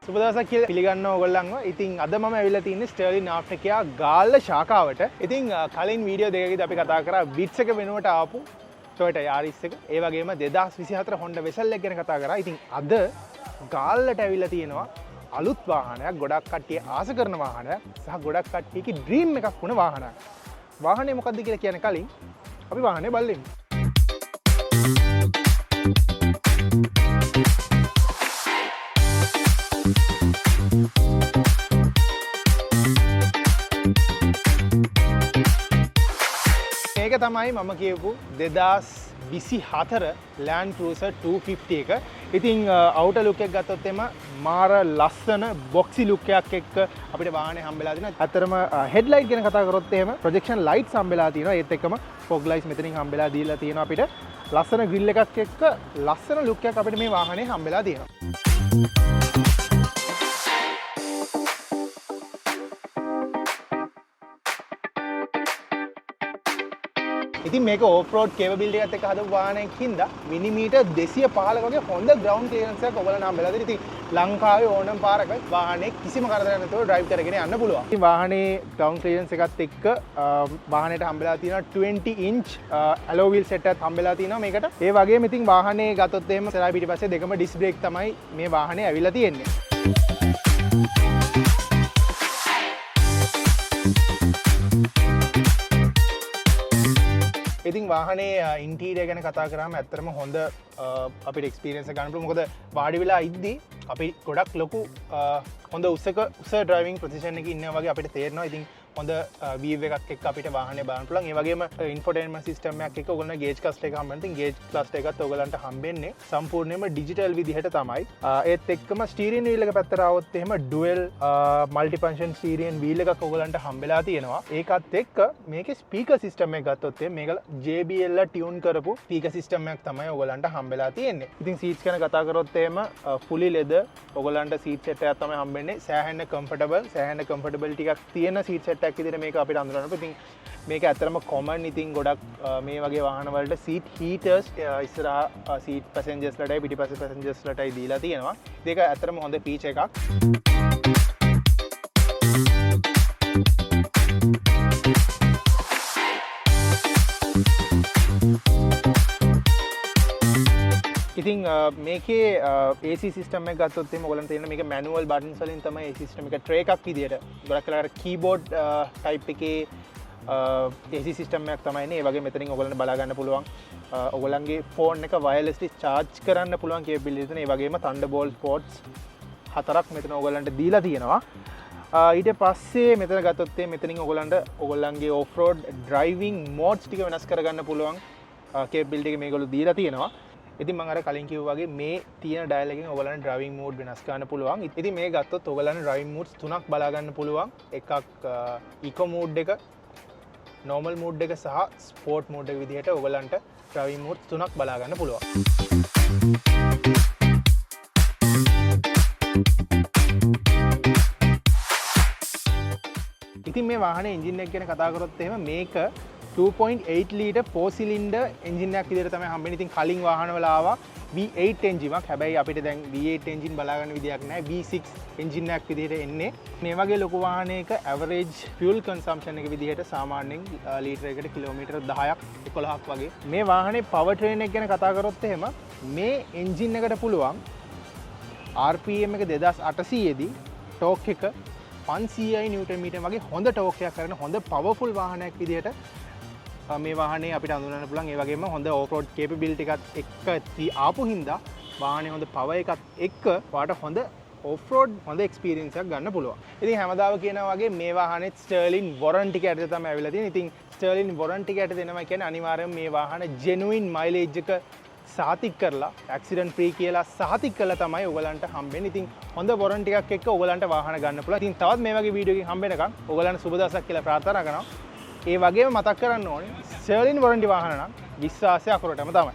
සුබ දවසක් කියලා පිළිගන්න ඕගොල්ලන්ව. ඉතින් අද මම ඇවිල්ලා තින්නේ ස්ටර්ලින් ආෆ්ටර්කියා ගාල්ල ශාඛාවට. ඉතින් කලින් වීඩියෝ දෙකකදී අපි කතා කරා විට්ස් එක වෙනුවට ආපු Toyota Yaris එක. ඒ වගේම 2024 Honda Vezel එක ගැන කතා කරා. ඉතින් අද ගාල්ලට ඇවිල්ලා තියෙනවා අලුත් වාහනයක්, ගොඩක් කට්ටිය ආස කරන වාහනයක් සහ ගොඩක් කට්ටියගේ ඩ්‍රීම් එකක් වුණ වාහනයක්. වාහනේ මොකක්ද කියලා කියන කලින් අපි වාහනේ බලමු. මේක තමයි මම කියපු 2024 Land Cruiser 250 එක. ඉතින් අවුටර් ලුක් එක ගත්තොත් එම මාර ලස්සන බොක්සි ලුක් එකක් එක්ක අපිට වාහනේ හම්බෙලා තියෙනවා. අතරම හෙඩ්ලයිට් ගැන කතා කරොත් එහෙම ප්‍රොජෙක්ෂන් ලයිට්ස් හම්බෙලා තියෙනවා. ඒත් එක්කම ෆොග් ලයිට්ස් මෙතනින් හම්බෙලා දීලා තියෙනවා අපිට. ලස්සන ග්‍රිල් එකක් එක්ක ලස්සන ලුක් එකක් අපිට මේ වාහනේ හම්බෙලා තියෙනවා. ඉතින් මේක ඕෆ් රෝඩ් කේපබිලිටි එකත් එක්ක හදපු වාහනයක් හින්දා මිලිමීටර් 215ක වගේ හොඳ ග්‍රවුන්ඩ් ක්ලියරන්ස් එකක් ඔයගොල්ලෝ හම්බෙලා තියෙනවා. ඉතින් ලංකාවේ ඕනම පාරක වාහනේ කිසිම කරදරයක් නැතුව ඩ්‍රයිව් කරගෙන යන්න පුළුවන්. ඉතින් වාහනේ ග්‍රවුන්ඩ් ක්ලියරන්ස් එකත් එක්ක වාහනේට හම්බෙලා තියෙනවා 20 inch alloy wheel set එකක් හම්බෙලා තියෙනවා මේකට. ඒ වගේම ඉතින් වාහනේ ගත්තොත් එහෙම ඉස්සරහ පිටිපස්සේ දෙකම ඩිස්ක් බ්‍රේක් තමයි මේ වාහනේ ඇවිල්ලා තියෙන්නේ. ඉතින් වාහනේ ඉන්ටීරියර් ගැන කතා කරාම ඇත්තටම හොඳ අපිට එක්ස්පීරියන්ස් එක ගන්න පුළුවන්. මොකද වාඩි වෙලා ඉද්දි අපි ගොඩක් ලොකු හොඳ උස ඩ්‍රයිවිංగ్ පොසිෂන් එකේ ඉන්නවා වගේ අපිට තේරෙනවා. ඉතින් හොඳ වීව් එකක් එක්ක අපිට වාහනේ බලන්න පුළුවන්. ඒ වගේම ඉන්ෆෝටේන්මන්ට් සිස්ටම් එකක් එක්ක ඔයගොල්ලෝ ගේජ් ක්ලස්ටර් එක හම්බෙනවා. ඉතින් ගේජ් ක්ලස්ටර් එකත් ඔයගලන්ට හම්බෙන්නේ සම්පූර්ණයෙන්ම ඩිජිටල් විදිහට තමයි. ඒත් එක්කම ස්ටීරියන් වීල් එක පැත්තට આવොත් එහෙම ඩුවල් මල්ටි ෆන්ක්ෂන් ස්ටීරියන් වීල් එකක් ඔයගලන්ට හම්බෙලා තියෙනවා. ඒකත් එක්ක මේකේ ස්පීකර් සිස්ටම් එක ගත්තොත් එහෙම මේක JBL ටියුන් කරපු ස්පීකර් සිස්ටම් එකක් තමයි ඔයගලන්ට හම්බෙලා තියෙන්නේ. ඉතින් සීට්ස් ගැන කතා කරොත් එහෙම fully leather ඔයගලන්ට සීට් සෙට් එකක් තමයි හම්බෙන්නේ. සෑහෙන කම්ෆර්ටබල් ටිකක් තියෙන සීට් සෙට් එකක් විදිහට මේක අපිට අඳුරන්න පුළුවන්. ඉතින් මේක ඇත්තටම කොමන්. ඉතින් ගොඩක් මේ වගේ වාහන වලට සීට් හීටර්ස් ඉස්සරහා සීට් පැසෙන්ජර්ස්ලටයි පිටිපස්සේ පැසෙන්ජර්ස්ලටයි දීලා තියෙනවා. ඒක ඇත්තටම හොඳ ෆීචර් එකක්. ඉතින් මේකේ AC සිස්ටම් එක ගත්තොත් එහෙනම් ඔයගලන්ට තියෙන මේක මැනුවල් බටන්ස් වලින් තමයි AC සිස්ටම් එක ට්‍රේ එකක් විදියට. ගොඩක් වෙලාවට කීබෝඩ් ටයිප් එකේ AC සිස්ටම් එකක් තමයි ඉන්නේ. ඒ වගේ මෙතනින් ඔයගලන්ට බලා ගන්න පුළුවන්. ඔයගලන්ගේ ෆෝන් එක වයර්ලෙස්ලි charge කරන්න පුළුවන් කේපබිලිටි තියෙන. ඒ වගේම Thunderbolt ports 4ක් මෙතන ඔයගලන්ට දීලා තියෙනවා. ඊට පස්සේ මෙතන ගත්තොත් මෙතනින් ඔයගලන්ට ඔයගලන්ගේ off road driving modes ටික වෙනස් කරගන්න පුළුවන් කේපබිලිටි එක මේගොල්ලෝ දීලා තියෙනවා. ඉතින් මම අර කලින් කිව්වා වගේ මේ තියෙන ඩයල් එකෙන් ඔයගලන්ට ඩ්‍රයිවිංగ్ මෝඩ් වෙනස් කරන්න පුළුවන්. ඉතින් මේ ගත්තොත් ඔයගලන්ට ඩ්‍රයිවිං මෝඩ්ස් තුනක් බලා ගන්න පුළුවන්. එකක් ඉකෝ මෝඩ් එක, නෝමල් මෝඩ් එක සහ ස්පෝර්ට් මෝඩ් එක විදිහට ඔයගලන්ට ඩ්‍රයිවිං මෝඩ්ස් තුනක් බලා ගන්න පුළුවන්. ඉතින් මේ වාහනේ එන්ජින් එක ගැන කතා කරොත් එහෙම මේක 2.8 ලීටර් 4 සිලින්ඩර් එන්ජින් එකක් විදිහට තමයි හම්බෙන්නේ. ඉතින් කලින් වාහනවල ආවා V8 එන්ජින් එකක්. හැබැයි අපිට දැන් V8 එන්ජින් බලා ගන්න විදියක් නැහැ. V6 එන්ජින් එකක් විදිහට එන්නේ. මේ වගේ ලොකු වාහනයක ඇවරේජ් ෆියුල් කන්සම්ප්ෂන් එක විදිහට සාමාන්‍යයෙන් ලීටර් එකකට කිලෝමීටර් 10ක් 11ක් වගේ. මේ වාහනේ පවර් ට්‍රේන් එක ගැන කතා කරොත් එහෙම මේ එන්ජින් එකට පුළුවන් RPM එක 2800 දී ටෝක් එක 500 නිව්ටන් මීටර් වගේ හොඳ ටෝක් එකක් කරන හොඳ පවර්ෆුල් වාහනයක් විදිහට මේ වාහනේ අපිට අඳුරන්න පුළුවන්. ඒ වගේම හොඳ ඕෆ් රෝඩ් කේපබිලිටි එකත් එක්ක ආපු හින්දා වාහනේ හොඳ පවර් එකත් එක්ක ඔයාලට හොඳ ඕෆ් රෝඩ් හොඳ එක්ස්පීරියන්ස් එකක් ගන්න පුළුවන්. ඉතින් හැමදාම කියනවා වගේ මේ වාහනේ ස්ටර්ලින් වොරන්ටි එක යටතේ තමයි ඇවිල්ලා තියෙන්නේ. ඉතින් ස්ටර්ලින් වොරන්ටි එක යටතේ දෙනවා කියන්නේ අනිවාර්යයෙන් මේ වාහන ජෙනුයින් මයිලේජ් එක සාතික් කරලා ඇක්සිඩන්ට් ෆ්‍රී කියලා සාතික් කරලා තමයි ඔයගලන්ට හම්බෙන්නේ. ඉතින් හොඳ වොරන්ටි එකක් එක්ක ඔයගලන්ට වාහන ගන්න පුළුවන්. ඉතින් තවත් මේ වගේ වීඩියෝ එකකින් හම්බෙනකම් ඔයගලන්ට සුබ දවසක් කියලා ප්‍රාර්ථනා කරනවා. ඒ වගේම මතක් කරන්න ඕනේ ස්ටර්ලින් වොරන්ටි වාහන නම් විශ්වාසය අකුරටම තමයි.